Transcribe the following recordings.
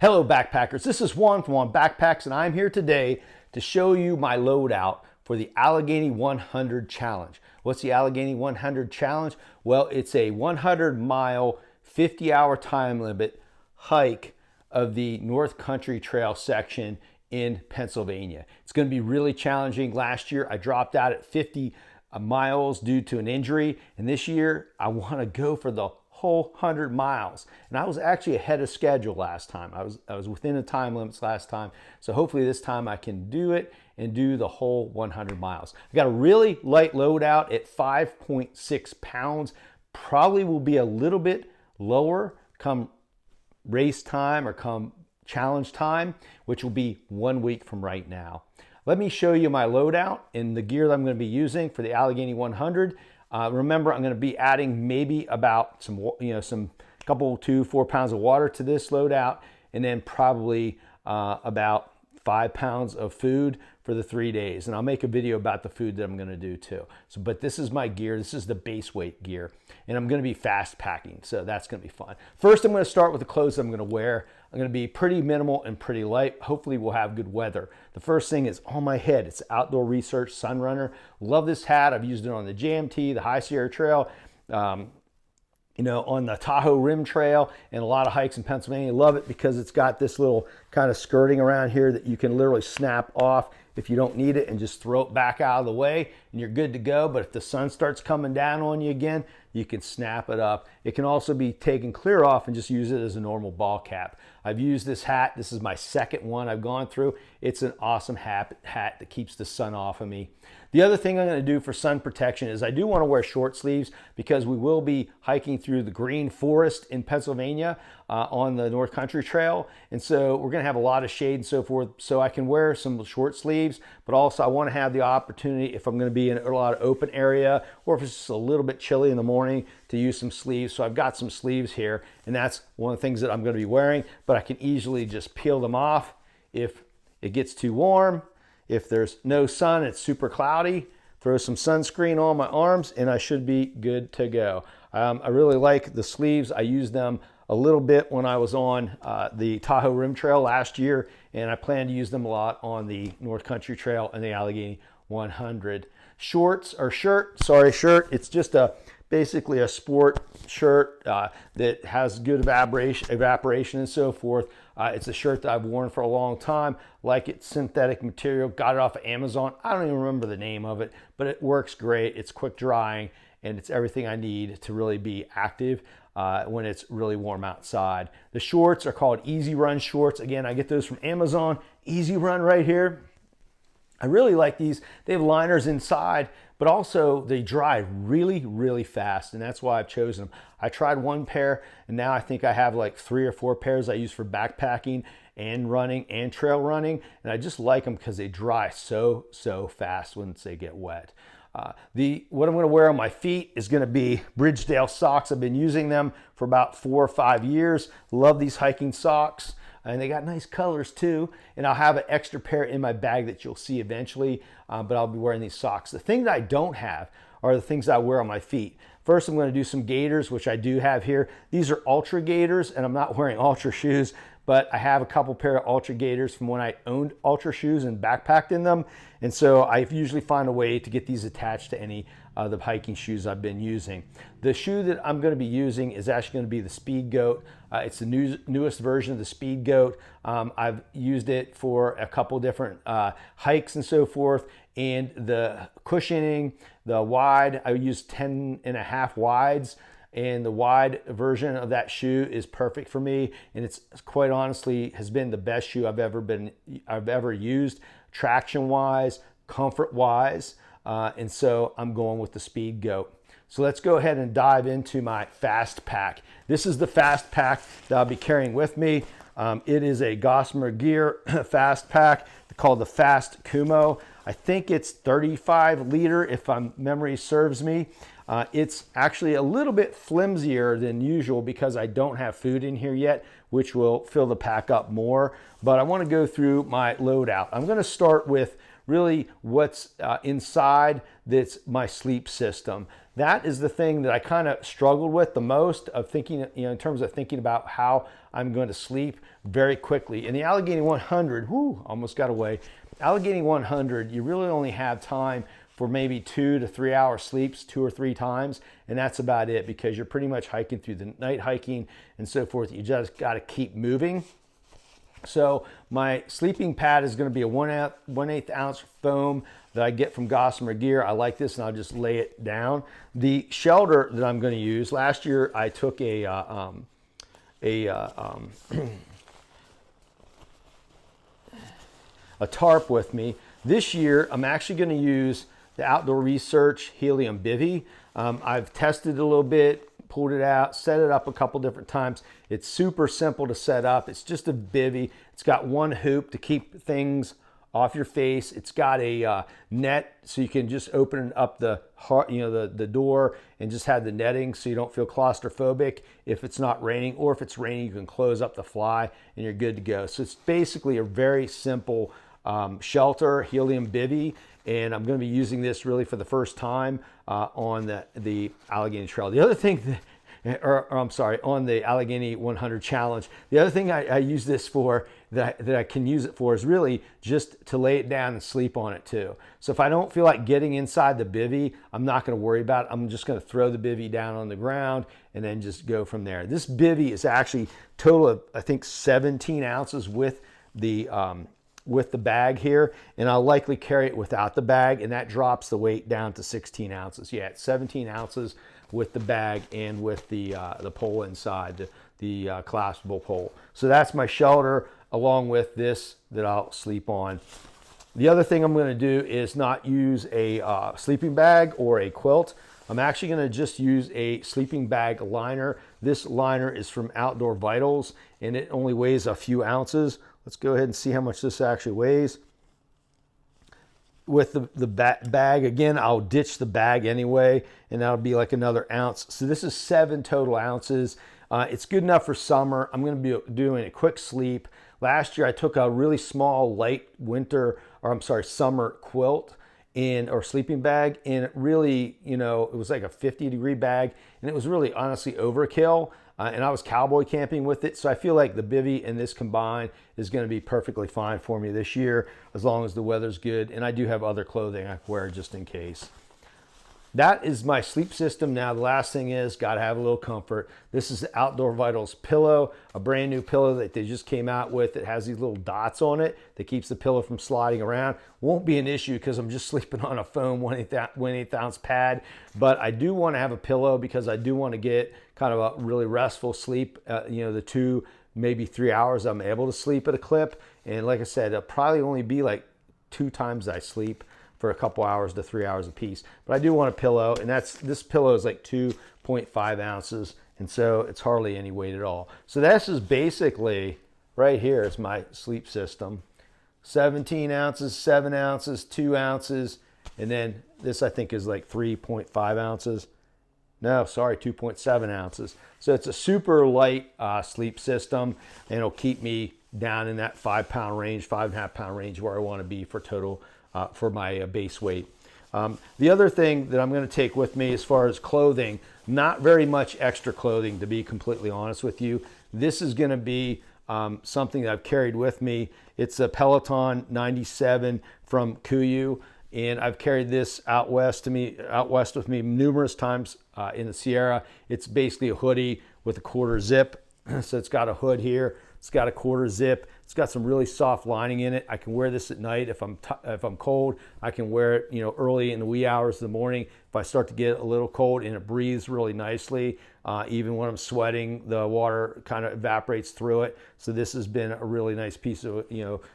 Hello backpackers, this is Juan from Juan Backpacks and I'm here today to show you my loadout for the Allegheny 100 Challenge. What's the Allegheny 100 Challenge? Well, it's a 100-mile, 50-hour time limit hike of the North Country Trail section in Pennsylvania. It's going to be really challenging. Last year I dropped out at 50 miles due to an injury, and this year I want to go for the whole 100 miles, and I was actually ahead of schedule last time. I was within the time limits last time, so hopefully this time I can do it and do the whole 100 miles. I got a really light loadout at 5.6 pounds. Probably will be a little bit lower come race time or come challenge time, which will be 1 week from right now. Let me show you my loadout and the gear that I'm going to be using for the Allegheny 100. Remember, I'm going to be adding maybe about some couple 2-4 pounds of water to this loadout, and then probably about 5 pounds of food for the 3 days. And I'll make a video about the food that I'm going to do too. So, but this is my gear. This is the base weight gear, and I'm going to be fast packing. So that's going to be fun. First, I'm going to start with the clothes I'm going to wear. I'm going to be pretty minimal and pretty light. Hopefully we'll have good weather. The first thing is on my head. It's Outdoor Research Sunrunner. Love this hat. I've used it on the JMT, the High Sierra Trail, on the Tahoe Rim Trail, and a lot of hikes in Pennsylvania. Love it because it's got this little kind of skirting around here that you can literally snap off if you don't need it and just throw it back out of the way and you're good to go. But if the sun starts coming down on you again, you can snap it up. It can also be taken clear off and just use it as a normal ball cap. I've used this hat. This is my second one I've gone through. It's an awesome hat that keeps the sun off of me. The other thing I'm going to do for sun protection is I do want to wear short sleeves because we will be hiking through the green forest in Pennsylvania on the North Country Trail. And so we're going to have a lot of shade and so forth. So I can wear some short sleeves, but also I want to have the opportunity, if I'm going to be in a lot of open area or if it's just a little bit chilly in the morning, to use some sleeves. So I've got some sleeves here, and that's one of the things that I'm going to be wearing, but I can easily just peel them off if it gets too warm. If there's no sun, it's super cloudy, throw some sunscreen on my arms and I should be good to go. I really like the sleeves. I used them a little bit when I was on the Tahoe Rim Trail last year, and I plan to use them a lot on the North Country Trail and the Allegheny 100. Shorts or shirt, it's just basically a sport shirt that has good evaporation and so forth. It's a shirt that I've worn for a long time. Like it's synthetic material, got it off of Amazon. I don't even remember the name of it, but it works great. It's quick drying, and it's everything I need to really be active when it's really warm outside. The shorts are called Easy Run shorts. Again, I get those from Amazon. Easy Run right here. I really like these. They have liners inside, but also they dry really, really fast, and that's why I've chosen them. I tried one pair, and now I think I have like 3 or 4 pairs I use for backpacking and running and trail running, and I just like them because they dry so fast once they get wet. What I'm going to wear on my feet is going to be Bridgedale socks. I've been using them for about 4 or 5 years. Love these hiking socks. And they got nice colors too. And I'll have an extra pair in my bag that you'll see eventually, but I'll be wearing these socks. The thing that I don't have are the things that I wear on my feet. First, I'm going to do some gaiters, which I do have here. These are Ultra Gaiters, and I'm not wearing Ultra shoes, but I have a couple pair of Ultra Gaiters from when I owned Ultra shoes and backpacked in them. And so I usually find a way to get these attached to any of the hiking shoes I've been using. The shoe that I'm going to be using is actually going to be the Speed Goat. It's the newest version of the Speed Goat. I've used it for a couple different hikes and so forth. And the cushioning, the wide, I use 10.5 wides. And the wide version of that shoe is perfect for me, and it's quite honestly has been the best shoe I've ever used, traction wise, comfort wise, and so I'm going with the Speed Goat. So let's go ahead and dive into my fast pack. This is the fast pack that I'll be carrying with me. It is a Gossamer Gear fast pack called the Fast Kumo. I think it's 35 liter if my memory serves me. It's actually a little bit flimsier than usual because I don't have food in here yet, which will fill the pack up more. But I want to go through my loadout. I'm going to start with really what's inside that's my sleep system. That is the thing that I kind of struggled with the most, of thinking, in terms of thinking about how I'm going to sleep very quickly. In the Allegheny 100, whoo, almost got away. Allegheny 100, you really only have time for maybe 2 to 3 hour sleeps 2 or 3 times, and that's about it, because you're pretty much hiking through the night, hiking and so forth. You just got to keep moving. So my sleeping pad is going to be a 1/8 ounce foam that I get from Gossamer Gear. I like this, and I'll just lay it down. The shelter that I'm going to use, last year I took a tarp with me. This year I'm actually going to use the Outdoor Research Helium Bivy. I've tested it a little bit, pulled it out, set it up a couple different times. It's super simple to set up. It's just a bivy. It's got one hoop to keep things off your face. It's got a net, so you can just open up the door and just have the netting, so you don't feel claustrophobic if it's not raining, or if it's raining, you can close up the fly and you're good to go. So it's basically a very simple shelter, helium bivy, and I'm going to be using this really for the first time on the Allegheny Trail. The other thing on the Allegheny 100 Challenge, the other thing I use this for, that I can use it for, is really just to lay it down and sleep on it too. So if I don't feel like getting inside the bivy, I'm not going to worry about it. I'm just going to throw the bivy down on the ground and then just go from there. This bivy is actually total of, I think, 17 ounces with the bag here, and I'll likely carry it without the bag, and that drops the weight down to 16 ounces. Yeah, it's 17 ounces with the bag and with the pole inside, the collapsible pole. So that's my shelter, along with this that I'll sleep on. The other thing I'm going to do is not use a sleeping bag or a quilt. I'm actually going to just use a sleeping bag liner. This liner is from Outdoor Vitals, and it only weighs a few ounces. Let's go ahead and see how much this actually weighs. With the bag, again, I'll ditch the bag anyway, and that'll be like another ounce. So this is 7 total ounces. It's good enough for summer. I'm going to be doing a quick sleep. Last year, I took a really small, light summer quilt or sleeping bag, and it really, it was like a 50-degree bag, and it was really honestly overkill. And I was cowboy camping with it, so I feel like the bivy and this combined is going to be perfectly fine for me this year, as long as the weather's good. And I do have other clothing I can wear just in case. That is my sleep system. Now the last thing is, got to have a little comfort. This is the Outdoor Vitals pillow, a brand new pillow that they just came out with. It has these little dots on it that keeps the pillow from sliding around. Won't be an issue because I'm just sleeping on a foam 1/8 ounce pad, but I do want to have a pillow because I do want to get kind of a really restful sleep. The 2, maybe 3 hours I'm able to sleep at a clip. And like I said, it'll probably only be like 2 times I sleep for a couple hours to 3 hours a piece. But I do want a pillow, and this pillow is like 2.5 ounces, and so it's hardly any weight at all. So this is basically, right here is my sleep system. 17 ounces, 7 ounces, 2 ounces, and then this I think is like 3.5 ounces. No, sorry, 2.7 ounces. So it's a super light sleep system, and it'll keep me down in that 5-pound range, 5.5-pound range, where I want to be for total, for my base weight. The other thing that I'm going to take with me as far as clothing, not very much extra clothing, to be completely honest with you. This is going to be something that I've carried with me. It's a Peloton 97 from Kuiu, and I've carried this out west with me numerous times in the Sierra. It's basically a hoodie with a 1/4 zip. So it's got a hood here. It's got a 1/4 zip. It's got some really soft lining in it. I can wear this at night if I'm cold. I can wear it, early in the wee hours of the morning if I start to get a little cold, and it breathes really nicely. Even when I'm sweating, the water kind of evaporates through it. So this has been a really nice piece of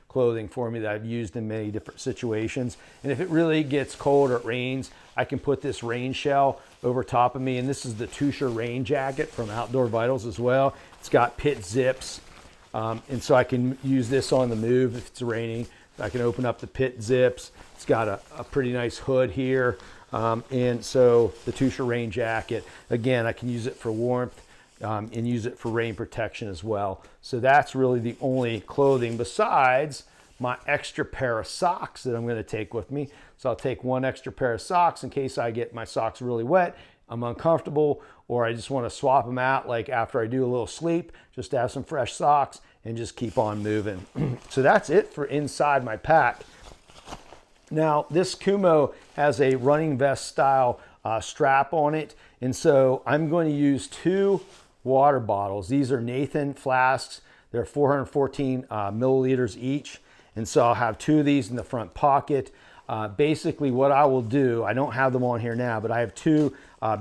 clothing for me that I've used in many different situations. And if it really gets cold or it rains, I can put this rain shell over top of me. And this is the Tusher rain jacket from Outdoor Vitals as well. It's got pit zips. And so I can use this on the move if it's raining. I can open up the pit zips. It's got a pretty nice hood here. And so the Tusher rain jacket, again, I can use it for warmth and use it for rain protection as well. So that's really the only clothing besides my extra pair of socks that I'm going to take with me. So I'll take one extra pair of socks in case I get my socks really wet, I'm uncomfortable, or I just want to swap them out like after I do a little sleep, just to have some fresh socks and just keep on moving. So that's it for inside my pack. Now this Kumo has a running vest style strap on it, and so I'm going to use 2 water bottles. These are Nathan flasks. They're 414 milliliters each, and so I'll have 2 of these in the front pocket. Basically what I will do, I don't have them on here now, but I have 2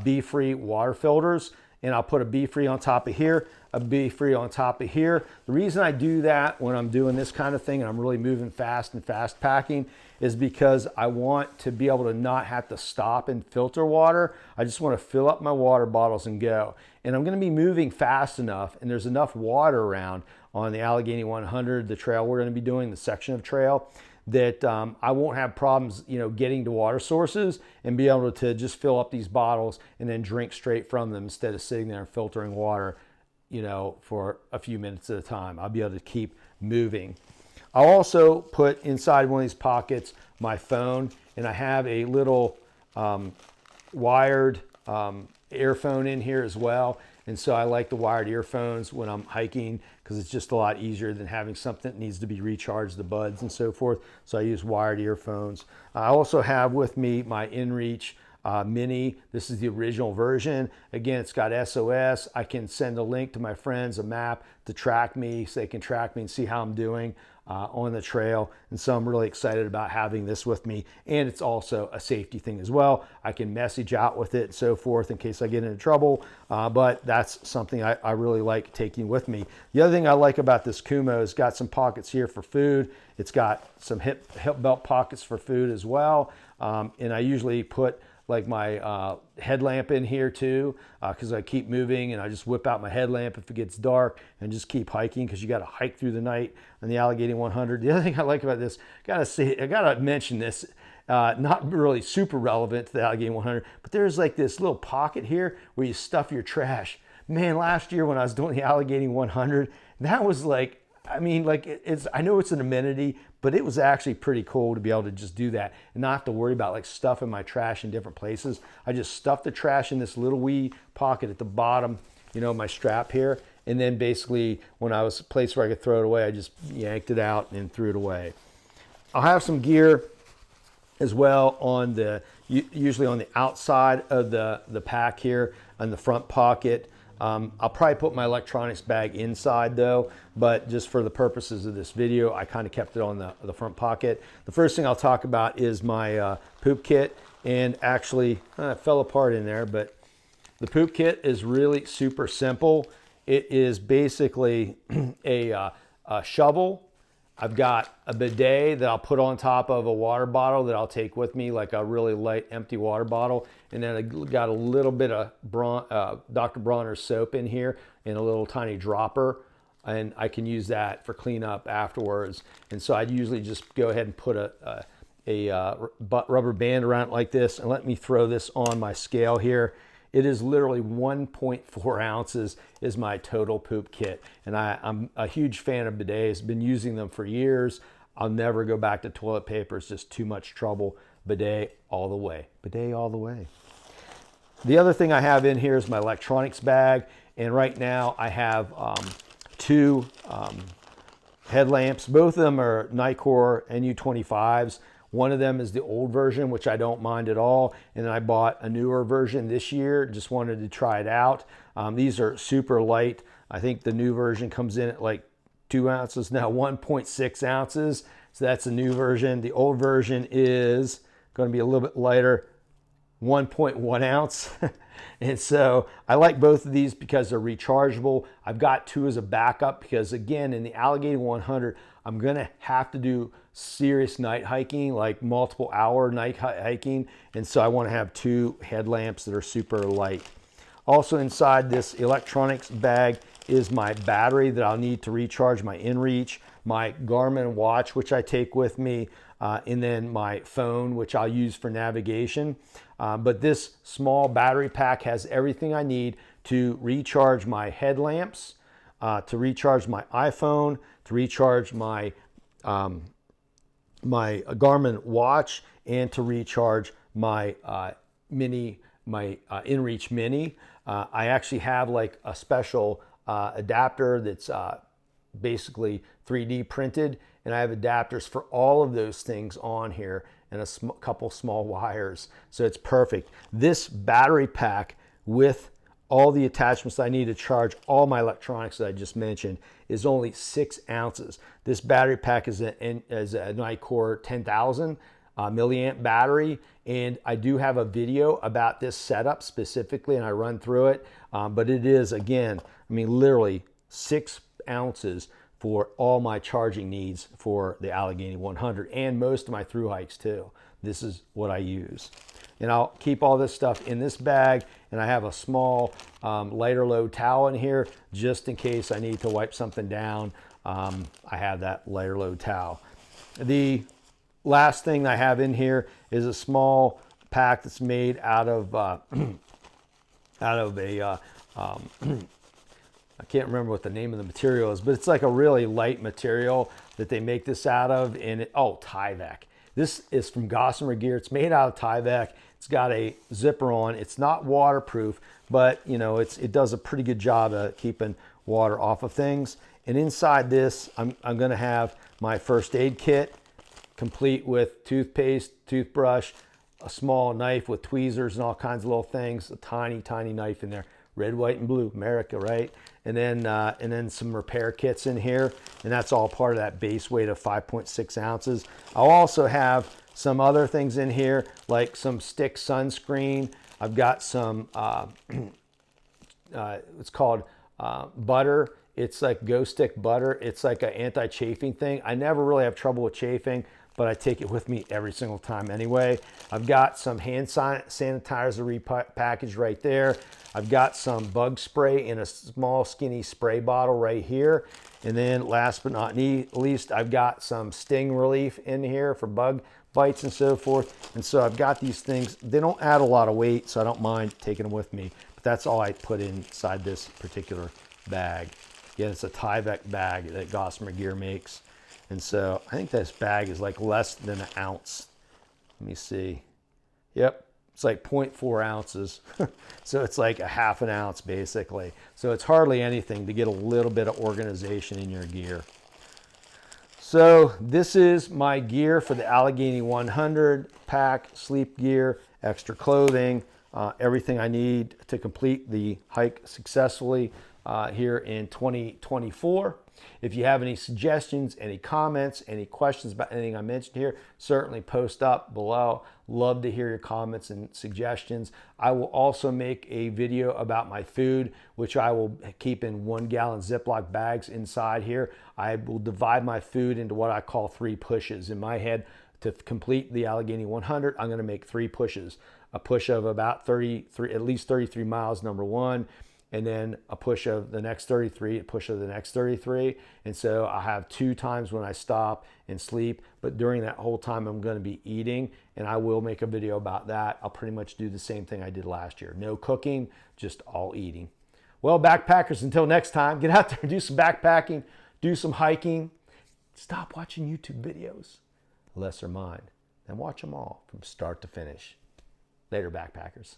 Be-Free water filters, and I'll put a Be-Free on top of here, a Be-Free on top of here. The reason I do that when I'm doing this kind of thing and I'm really moving fast and fast packing is because I want to be able to not have to stop and filter water. I just want to fill up my water bottles and go. And I'm going to be moving fast enough, and there's enough water around on the Allegheny 100, the trail we're going to be doing, the section of trail, that I won't have problems, getting to water sources and be able to just fill up these bottles and then drink straight from them instead of sitting there and filtering water, for a few minutes at a time. I'll be able to keep moving. I'll also put inside one of these pockets my phone, and I have a little wired earphone in here as well. And so I like the wired earphones when I'm hiking because it's just a lot easier than having something that needs to be recharged, the buds and so forth. So I use wired earphones. I also have with me my InReach Mini. This is the original version. Again, it's got SOS. I can send a link to my friends, a map to track me so they can track me and see how I'm doing on the trail. And so I'm really excited about having this with me. And it's also a safety thing as well. I can message out with it and so forth in case I get into trouble. But that's something I really like taking with me. The other thing I like about this Kumo is got some pockets here for food. It's got some hip belt pockets for food as well. And I usually put like my headlamp in here too, because I keep moving and I just whip out my headlamp if it gets dark and just keep hiking, because you got to hike through the night on the Allegheny 100. The other thing I like about this, I gotta mention this, not really super relevant to the Allegheny 100, but there's like this little pocket here where you stuff your trash. Man, last year when I was doing the Allegheny 100, that was like, I know it's an amenity, but it was actually pretty cool to be able to just do that and not have to worry about like stuffing my trash in different places. I just stuffed the trash in this little wee pocket at the bottom, my strap here. And then basically when I was a place where I could throw it away, I just yanked it out and threw it away. I'll have some gear as well usually on the outside of the pack here on the front pocket. I'll probably put my electronics bag inside though, but just for the purposes of this video, I kind of kept it on the front pocket. The first thing I'll talk about is my poop kit, and actually it fell apart in there, but the poop kit is really super simple. It is basically a shovel. I've got a bidet that I'll put on top of a water bottle that I'll take with me, like a really light empty water bottle. And then I got a little bit of Dr. Bronner's soap in here and a little tiny dropper. And I can use that for cleanup afterwards. And so I'd usually just go ahead and put a rubber band around it like this. And let me throw this on my scale here. It is literally 1.4 ounces is my total poop kit. And I'm a huge fan of bidets, been using them for years. I'll never go back to toilet paper. It's just too much trouble. Bidet all the way. Bidet all the way. The other thing I have in here is my electronics bag. And right now I have 2 headlamps. Both of them are Nikkor NU25s. One of them is the old version, which I don't mind at all. And then I bought a newer version this year. Just wanted to try it out. These are super light. I think the new version comes in at like 2 ounces, now 1.6 ounces. So that's the new version. The old version is going to be a little bit lighter, 1.1 ounce. And so I like both of these because they're rechargeable. I've got 2 as a backup because, again, in the Allegheny 100, I'm going to have to do serious night hiking, like multiple hour night hiking. And so I want to have 2 headlamps that are super light. Also inside this electronics bag is my battery that I'll need to recharge my InReach, my Garmin watch, which I take with me, and then my phone, which I'll use for navigation. But this small battery pack has everything I need to recharge my headlamps, to recharge my iPhone, to recharge my my Garmin watch and to recharge my InReach Mini. I actually have like a special adapter that's basically 3D printed, and I have adapters for all of those things on here and a couple small wires, so it's perfect. This battery pack with all the attachments I need to charge all my electronics that I just mentioned is only 6 ounces. This battery pack is a Nikkor 10,000 milliamp battery, and I do have a video about this setup specifically, and I run through it, but it is, again, I mean, literally 6 ounces for all my charging needs for the Allegheny 100 and most of my through hikes too. This is what I use. And I'll keep all this stuff in this bag, and I have a small lighter load towel in here just in case I need to wipe something down. I have that lighter load towel. The last thing I have in here is a small pack that's made out of I can't remember what the name of the material is, but it's like a really light material that they make this out of. And Tyvek. This is from Gossamer Gear. It's made out of Tyvek. It's got a zipper on. It's not waterproof, but you know, it does a pretty good job of keeping water off of things. And inside this, I'm going to have my first aid kit, complete with toothpaste, toothbrush, a small knife with tweezers and all kinds of little things, a tiny, tiny knife in there. Red, white, and blue, America, right? And then some repair kits in here, and that's all part of that base weight of 5.6 ounces. I'll also have some other things in here, like some stick sunscreen. I've got some, it's called butter. It's like Go Stick butter. It's like an anti-chafing thing. I never really have trouble with chafing, but I take it with me every single time anyway. I've got some hand sanitizer repackaged right there. I've got some bug spray in a small skinny spray bottle right here. And then last but not least, I've got some sting relief in here for bug bites and so forth. And so I've got these things. They don't add a lot of weight, so I don't mind taking them with me. But that's all I put inside this particular bag. Again, it's a Tyvek bag that Gossamer Gear makes. And so I think this bag is like less than an ounce. Let me see. Yep, it's like 0.4 ounces. So it's like a half an ounce basically. So it's hardly anything to get a little bit of organization in your gear. So this is my gear for the Allegheny 100 pack, sleep gear, extra clothing, everything I need to complete the hike successfully here in 2024. If you have any suggestions, any comments, any questions about anything I mentioned here, certainly post up below. Love to hear your comments and suggestions. I will also make a video about my food, which I will keep in 1 gallon Ziploc bags inside here. I will divide my food into what I call 3 pushes. In my head, to complete the Allegheny 100, I'm going to make 3 pushes. A push of about at least 33 miles, number 1. And then a push of the next 33, a push of the next 33. And so I have 2 times when I stop and sleep, but during that whole time I'm going to be eating, and I will make a video about that. I'll pretty much do the same thing I did last year. No cooking, just all eating. Well, backpackers, until next time, get out there and do some backpacking, do some hiking. Stop watching YouTube videos, lesser mind, and watch them all from start to finish. Later, backpackers.